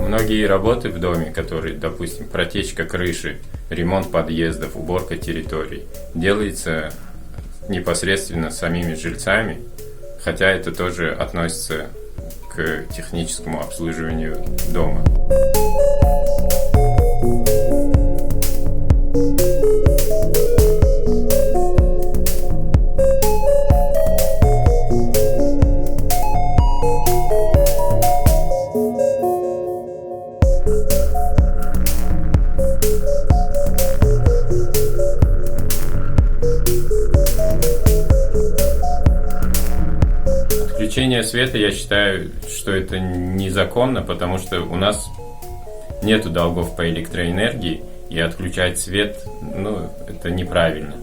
Многие работы в доме, которые, допустим, протечка крыши, ремонт подъездов, уборка территорий, делается непосредственно самими жильцами, хотя это тоже относится к техническому обслуживанию дома. Отключение света, я считаю, что это незаконно, потому что у нас нету долгов по электроэнергии, и отключать свет, это неправильно.